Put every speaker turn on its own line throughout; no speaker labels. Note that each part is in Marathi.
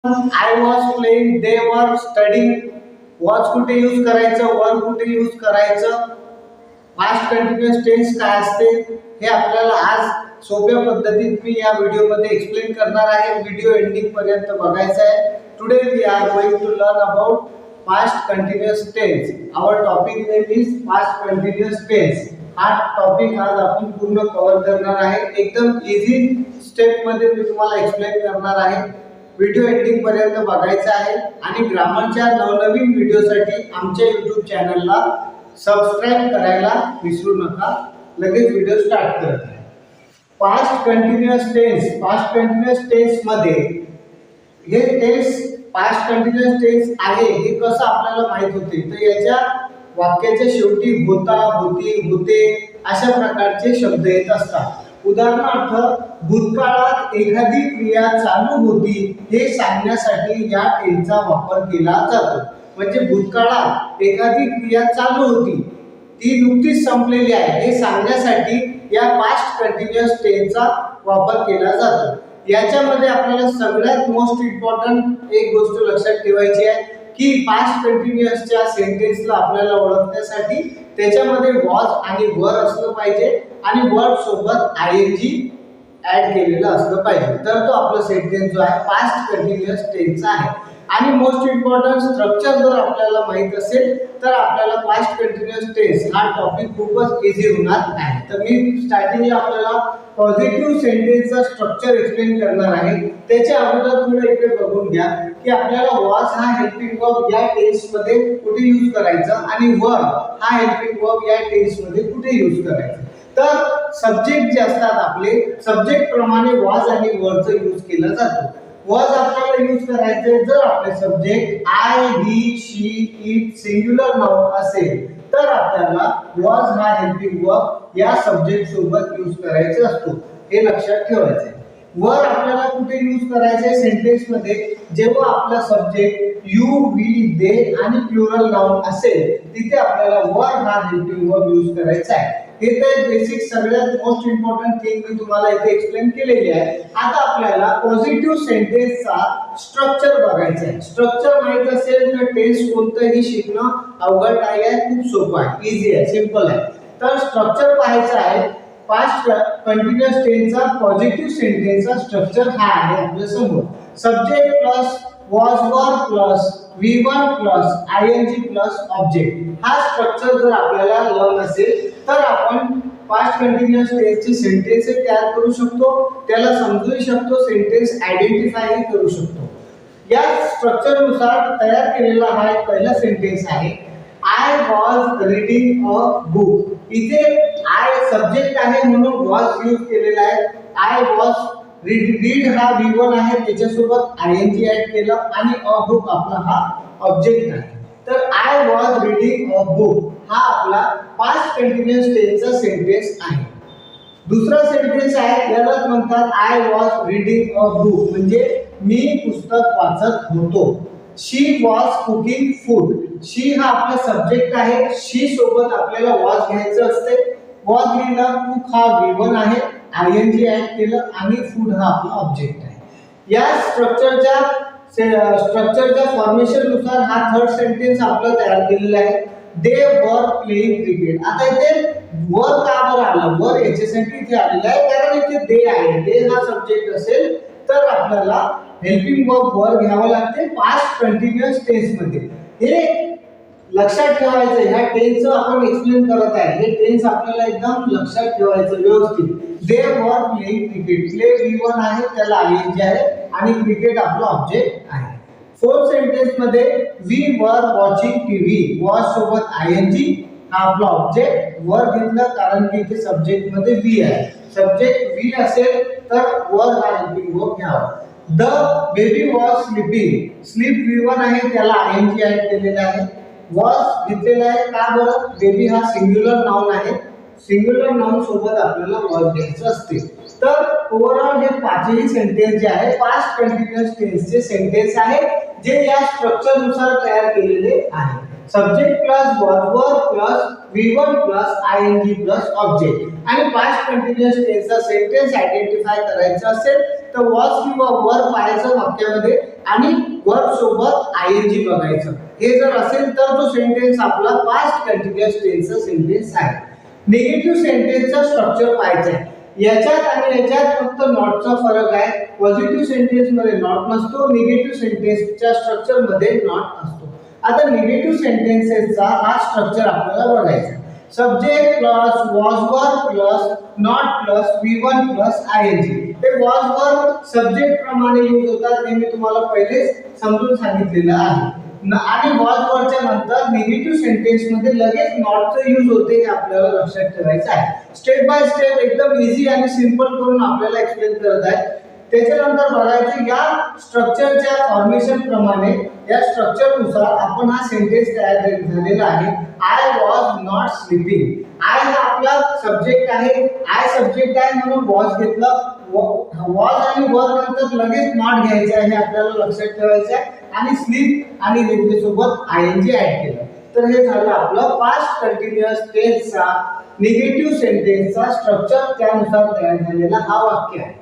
आय वॉज प्लेइंग, दे वर स्टडिंग. वॉज कुठे यूज करायचं, वर कुठे यूज करायचं, पास्ट कंटिन्युअस टेन्स काय असते हे आपल्याला आज सोप्या पद्धतीत मी या व्हिडिओमध्ये एक्सप्लेन करणार आहे. व्हिडिओ एंडिंग पर्यंत बघायचा आहे. Today we are going to learn about past continuous tense. Our topic name is past continuous tense. हा टॉपिक आज आपण पूर्ण कव्हर करणार आहे. एकदम इझी स्टेप मध्ये मी तुम्हाला एक्सप्लेन करणार आहे. व्हिडिओ एंडिंग पर्यंत बघायचा आहे आणि ग्रामरच्या नवनवीन व्हिडिओसाठी आमच्या YouTube चॅनलला सबस्क्राइब करायला विसरू नका. लगेच व्हिडिओ स्टार्ट करत आहे. Past continuous tense. Past continuous tense मध्ये हे टेन्स पास्ट कंटिन्युअस टेन्स आहे हे कसं आपल्याला माहित होते, तर याच्या वाक्याच्या शेवटी होता, होती, होते अशा प्रकारचे शब्द येत असतात. उदाहरणार्थ भूतकाळात एखादी क्रिया चालू होती हे सांगण्यासाठी या टेन्सचा वापर केला जातो. म्हणजे भूतकाळात एखादी क्रिया चालू होती, ती नुकतीच संपलेली आहे हे सांगण्यासाठी या पास्ट कंटिन्युअस टेन्सचा वापर केला जातो. याच्यामध्ये आपल्याला सगळ्यात मोस्ट इम्पॉर्टंट एक गोष्ट लक्षात ठेवायची आहे की पास्ट कंटिन्युअसच्या सेंटेन्सला आपल्याला ओळखण्यासाठी त्याच्यामध्ये वॉज आणि वर असलं पाहिजे आणि वर्ब सोबत आयएनजी ऍड केलेलं असलं पाहिजे, तर तो आपला सेंटेन्स जो आहे पास्ट कंटिन्युअस टेन्सचा आहे. आणि मोस्ट इम्पॉर्टंट स्ट्रक्चर जर आपल्याला माहित असेल तर आपल्याला पास्ट कंटिन्युअस टेन्स हा टॉपिक खूपच इझी होणार आहे. तर मी स्टार्टिंगला आपल्याला पॉझिटिव्ह सेंटेन्सचा स्ट्रक्चर एक्सप्लेन करणार आहे. त्याच्या अगोदर तुम्ही इकडे बघून घ्या की आपल्याला वॉज हा हेल्पिंग वर्ब या टेन्स मध्ये कुठे यूज करायचा आणि वर हा हेल्पिंग वर्ब या टेन्स मध्ये कुठे यूज करायचा. तर सब्जेक्ट जे असतात आपले सब्जेक्ट प्रमाणे वॉज आणि वरचा यूज केला जातो. वॉज आपल्याला यूज करायचे जर आपले subject I, he, she, it singular noun असेल तर आपल्याला वॉज हा हेल्पिंग वर्ब या सब्जेक्ट सोबत यूज करायचा असतो. हे लक्षात ठेवायचे. वर आपल्याला कुठे यूज करायचे सेंटेन्स मध्ये जेव्हा आपला सब्जेक्ट यू, वी, दे आणि प्लुरल नाउन असेल तिथे आपल्याला वर हा हेल्पिंग वर्ब यूज करायचा आहे. हे तर बेसिक सगळ्यात मोस्ट इम्पॉर्टंट थिंग मी तुम्हाला इथे एक्सप्लेन केलेली आहे. आता आपल्याला पॉझिटिव्ह सेंटेन्सचा स्ट्रक्चर बघायचा आहे. स्ट्रक्चर माहित असेल तर टेन्स कोणतंही शिकणं अवघड नाही आहे, खूप सोपं आहे, इझी आहे, सिंपल आहे. तर स्ट्रक्चर पाहायचं आहे. पास्ट कंटिन्युअस टेन्सचा पॉझिटिव्ह सेंटेन्सचा स्ट्रक्चर हा आहे आपल्या समोर. Subject plus was were plus V1 plus ING plus object हा स्ट्रक्चर जर आपल्याला लर्न असेल तर आपण पास्ट कंटिन्युअस टेन्सचे सेंटेन्स तयार करू शकतो, त्याला समजू शकतो, सेंटेन्स आयडेंटिफाय करू शकतो. या स्ट्रक्चर नुसार तयार केलेला हा एक पहिला सेंटेन्स आहे. I was reading a book. इथे आय सब्जेक्ट आहे म्हणून वॉज यूज केलेला आहे. आय वॉज रीड हा V1 आहे त्याच्यासोबत ING ऍड केलं आणि अ बुक आपला हा ऑब्जेक्ट आहे. तर I was reading a book हा आपला पास्ट कंटिन्युअस टेन्सचा सेंटेन्स आहे. दुसरा सेंटेन्स आहे यालाच म्हणतात I was reading a book म्हणजे मी पुस्तक वाचत होतो. शी वॉज कुकिंग फूड. शी हा आपला सब्जेक्ट आहे. शी सोबत आपल्याला वॉज घ्यायचं असते. वॉज लिहिला, कुक हा V1 आहे, ING ऍड केलं आणि फूड हा आपला ऑब्जेक्ट आहे. या स्ट्रक्चरच्या फॉर्मेशन नुसार हा थर्ड सेंटेन्स आपला तयार केलेला आहे. दे वर प्लेइंग क्रिकेट. आता इथे वर का बरं आलं, वर याच्यासाठी इथे आलेलं आहे कारण इथे दे आहे. दे हा सब्जेक्ट असेल तर आपल्याला हेल्पिंग वर्ब वर घ्यावं लागते पास्ट कंटिन्युअस टेन्स मध्ये. हे लक्षात ठेवायचं. ह्या टेन्सचं आपण एक्सप्लेन करत आहे. हे टेन्स आपल्याला एकदम लक्षात ठेवायचं व्यवस्थित. दे were playing cricket. Play V1 आहे त्याला ING आहे आणि क्रिकेट आपला ऑब्जेक्ट आहे. फोर्थ सेंटेन्स मध्ये we were watching TV. Watch सोबत ING हा आपला ऑब्जेक्ट वर घेतला कारण की इथे सब्जेक्ट मध्ये वी आहे. सब्जेक्ट वी असेल तर वर हा हेल्पिंग वर्ब घ्यावा. The baby was sleeping. Sleep V1 आहे त्याला ING ऍड केलेला आहे. वॉज घेतलेला आहे का बरं, बेबी हा सिंग्युलर नाउन आहे. सिंग्युलर नाउन सोबत आपल्याला वॉज घ्यायचं असते. तर ओव्हरऑल हे पाचही सेंटेन्स जे आहे पास्ट कंटिन्युअस टेन्सचे सेंटेन्स आहे जे या स्ट्रक्चर नुसार तयार केलेले आहे. Subject plus was were plus V1 plus ING plus object. आणि पास्ट कंटिन्युअस टेन्सचा सेंटेन्स आयडेंटिफाय करायचा असेल तर वॉज किंवा वर पाहायचं वाक्यामध्ये आणि वर्ब सोबत आयएनजी बघायचं. हे जर असेल तर तो सेंटेन्स आपला पास्ट कंटिन्युअस टेन्सचा सेंटेन्स आहे. निगेटिव्ह सेंटेन्सचा स्ट्रक्चर पाहायचं आहे. याच्यात आणि याच्यात फक्त नॉटचा फरक आहे. पॉझिटिव्ह सेंटेन्स मध्ये नॉट नसतो, निगेटिव्ह सेंटेन्सच्या स्ट्रक्चर मध्ये नॉट असतो. आता निगेटिव्ह सेंटेन्सेसचा हा स्ट्रक्चर आपल्याला बघायचा आहे. Subject plus was verb plus not plus V1 plus आयएनजी. हे वॉज वर्ब सब्जेक्ट प्रमाणे यूज होतात, हे मी तुम्हाला पहिलेच समजून सांगितलेलं आहे. आणि वॉज वर्बच्या नंतर निगेटिव्ह सेंटेन्स मध्ये लगेच नॉटचं यूज होते, हे आपल्याला लक्षात ठेवायचं आहे. स्टेप बाय स्टेप एकदम इझी आणि सिंपल करून आपल्याला एक्सप्लेन करत आहे. त्याच्यानंतर बघायचं या स्ट्रक्चरच्या फॉर्मेशन प्रमाणे, या स्ट्रक्चर नुसार आपण हा सेंटेन्स तयार झालेला आहे. I was not sleeping. I हा आपला सब्जेक्ट आहे, आय सब्जेक्ट आहे म्हणून वॉज घेतलं. वॉज आणि वर नंतर लगेच नॉट घ्यायचं आहे, हे आपल्याला लक्षात ठेवायचं आहे. आणि स्लीप आणि त्याच्या सोबत आयएनजी ऍड केलं. तर हे झालं आपलं पास्ट कंटिन्युअस टेन्सचा निगेटिव्ह सेंटेन्सचा स्ट्रक्चर, त्यानुसार तयार झालेला हा वाक्य आहे.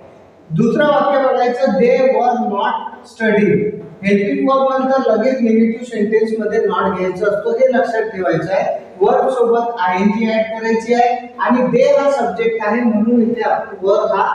दुसरा वाक्य बघायचं, दे were not studying. Helping verb नंतर लगेच निगेटिव्ह सेंटेन्स मध्ये नॉट घ्यायचं असतो, हे लक्षात ठेवायचं आहे. वर्ब सोबत आयएनजी ऍड करायची आहे आणि दे हा सब्जेक्ट आहे म्हणून इथे आपण वर हा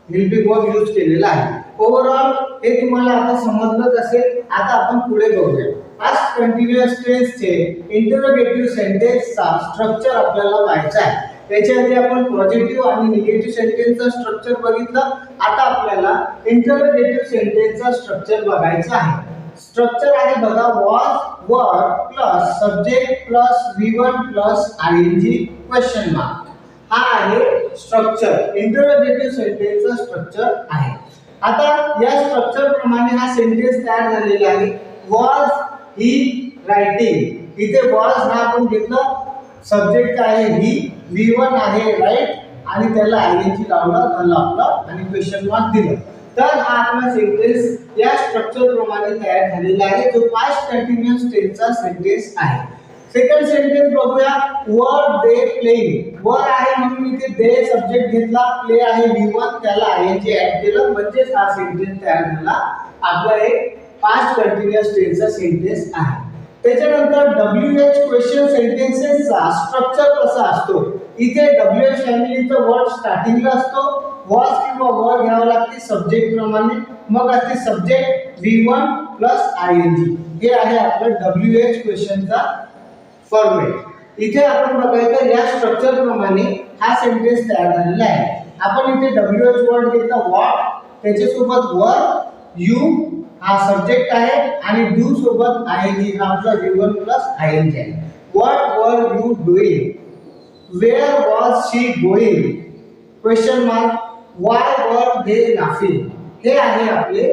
हेल्पिंग वर्ब यूज केलेला आहे. ओव्हरऑल हे तुम्हाला आता समजलंच असेल. आता आपण पुढे बघूया. पास्ट कंटिन्युअस टेन्सचे इंटरोगेटिव्ह सेंटेन्सचा स्ट्रक्चर आपल्याला पाहायचा आहे. त्याच्याआधी आपण पॉझिटिव्ह आणि निगेटिव्ह सेंटेन्सचा स्ट्रक्चर बघितलं. आता आपल्याला इंटरोगेटिव्ह सेंटेन्सचा स्ट्रक्चर बघायचा आहे. स्ट्रक्चर आहे बघा, was verb plus subject plus V1 plus आयएनजी question mark. हा आहे स्ट्रक्चर, इंटरोगेटिव्ह सेंटेन्सचा स्ट्रक्चर आहे. आता या स्ट्रक्चर प्रमाणे हा सेंटेन्स तयार झालेला आहे. Was he writing. इथे वॉज हा आपण घेतलं, सब्जेक्ट आहे ही, V1 आहे राईट आणि त्याला आयएनजी लावलं, झालं आपलं आणि क्वेश्चन मार्क दिलं. तर हा आपला सेंटेन्स या स्ट्रक्चर प्रमाणे तयार झालेला आहे, जो पास्ट कंटिन्युअस टेन्सचा सेंटेन्स आहे. सेकंड सेंटेन्स बघूया, वर दे प्लेइंग. वर आहे म्हणून इथे दे सब्जेक्ट घेतला, प्ले आहे V1, त्याला आयएनजी ऍड केलं, म्हणजे हा सेंटेन्स तयार झाला. आपला एक पास्ट कंटिन्युअस टेन्सचा सेंटेन्स आहे. त्याच्यानंतर WH क्वेश्चन सेंटेन्सेसचा स्ट्रक्चर कसा असतो. इथे WH फॅमिलीचा वर्ड स्टार्टिंगला असतो. वॉज किंवा वर घ्यावं लागते सब्जेक्ट प्रमाणे, मग असते सब्जेक्ट V1 प्लस आयएनजी. हे आहे आपलं WH क्वेश्चनचा फॉर्मेट. इथे आपण बघायचं या स्ट्रक्चर प्रमाणे हा सेंटेन्स तयार झालेला आहे. आपण इथे WH वर्ड घेतला व्हॉट, त्याच्यासोबत वर यू हा सब्जेक्ट आहे आणि डू सोबत आयएनजी हा आपला V1 प्लस आयएनजी आहे. What were you doing, where was she going, question mark, why were they laughing. हे आहे आपले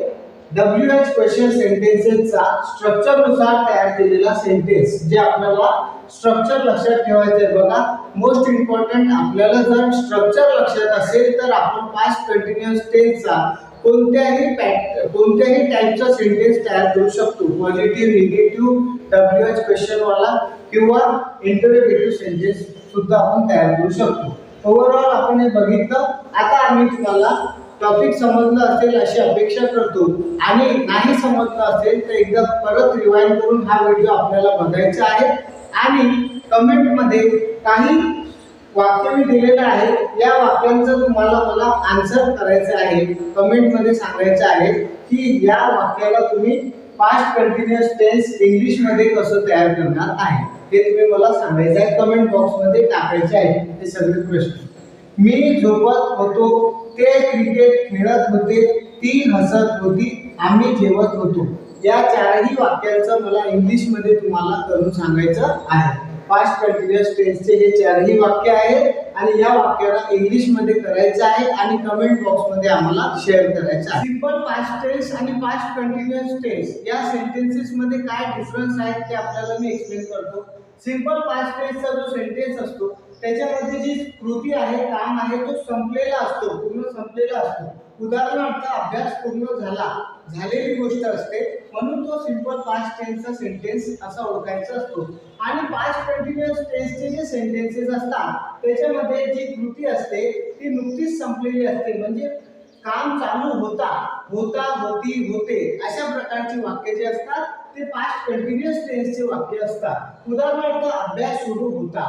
WH क्वेश्चन सेंटेन्सेसचा स्ट्रक्चर नुसार तयार केलेला सेंटेन्स, जे आपल्याला स्ट्रक्चर लक्षात ठेवायचं आहे. बघा, मोस्ट इम्पॉर्टंट, आपल्याला जर स्ट्रक्चर लक्षात असेल तर आपण पास्ट कंटिन्युअस टेन्सचा कोणत्याही टाईपचा सेंटेन्स तयार करू शकतो. पॉझिटिव्ह, निगेटिव्ह, WH क्वेश्चन वाला किंवा इंटरोगेटिव्ह सेंटेन्स सुद्धा आपण तयार करू शकतो. ओव्हरऑल आपण हे बघितलं. आता आम्ही तुम्हाला टॉपिक समजलं असेल अशी अपेक्षा करतो, आणि नाही समजलं असेल तर एकदा परत रिवाइंड करून हा व्हिडिओ आपल्याला बघायचा आहे. आणि कमेंट मध्ये काही वाक्य मी दिलेलं आहे, या वाक्यांचं तुम्हाला मला आन्सर करायचं आहे. कमेंट मध्ये सांगायचं आहे की या वाक्याला तुम्ही पास्ट कंटिन्युअस टेन्स इंग्लिश मध्ये कसं तयार करणार आहे, हे तुम्ही मला सांगायचं आहे. कमेंट बॉक्स मध्ये टाकायचे आहे हे सगळे प्रश्न. मी झोपत होतो, ते क्रिकेट खेळत होते, ती हसत होती, आम्ही जेवत होतो. या चारही वाक्यांचं मला इंग्लिश मध्ये तुम्हाला करून सांगायचं आहे. पास्ट कंटिन्युअस टेन्सचे हे चारही वाक्य आहेत आणि या वाक्याला इंग्लिश मध्ये करायचं आहे आणि कमेंट बॉक्स मध्ये आम्हाला शेअर करायचं आहे. सिंपल पास्ट टेन्स आणि पास्ट कंटिन्युअस टेन्स या सेंटेन्सेस मध्ये काय डिफरन्स आहे ते आपल्याला मी एक्सप्लेन करतो. सिंपल पास्ट टेन्सचा जो सेंटेन्स असतो त्याच्यामध्ये जी कृती आहे, काम आहे, तो संपलेला असतो, पूर्ण संपलेला असतो. उदाहरणार्थ अभ्यास पूर्ण झाला, झालेली गोष्ट असते, म्हणून तो सिंपल पास्ट टेन्सचा सेंटेन्स असा ओळखायचा असतो. आणि पास्ट कंटिन्युअस टेन्सचे जे सेंटेन्सेस असतात त्याच्यामध्ये जी कृती असते ती नुकतीच संपलेली असते, म्हणजे काम चालू होता होता, होती, होते अशा प्रकारची वाक्य जे असतात ते पास्ट कंटिन्युअस टेन्सचे वाक्य असतात. उदाहरणार्थ अभ्यास सुरू होता,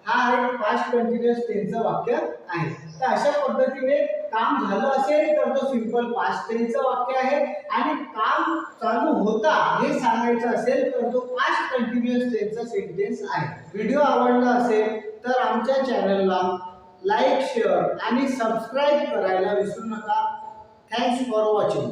हा एक पास्ट कंटिन्युअस टेन्सचं वाक्य आहे. तर अशा पद्धतीने काम झालं असेल तर तो सिंपल पास्ट टेन्सचं वाक्य आहे, आणि काम चालू होता हे सांगायचं असेल तर तो पास्ट कंटिन्युअस टेन्सचा सेंटेन्स आहे. व्हिडिओ आवडला असेल तर आमच्या चॅनलला लाईक, शेअर आणि सबस्क्राईब करायला विसरू नका. Thanks for watching.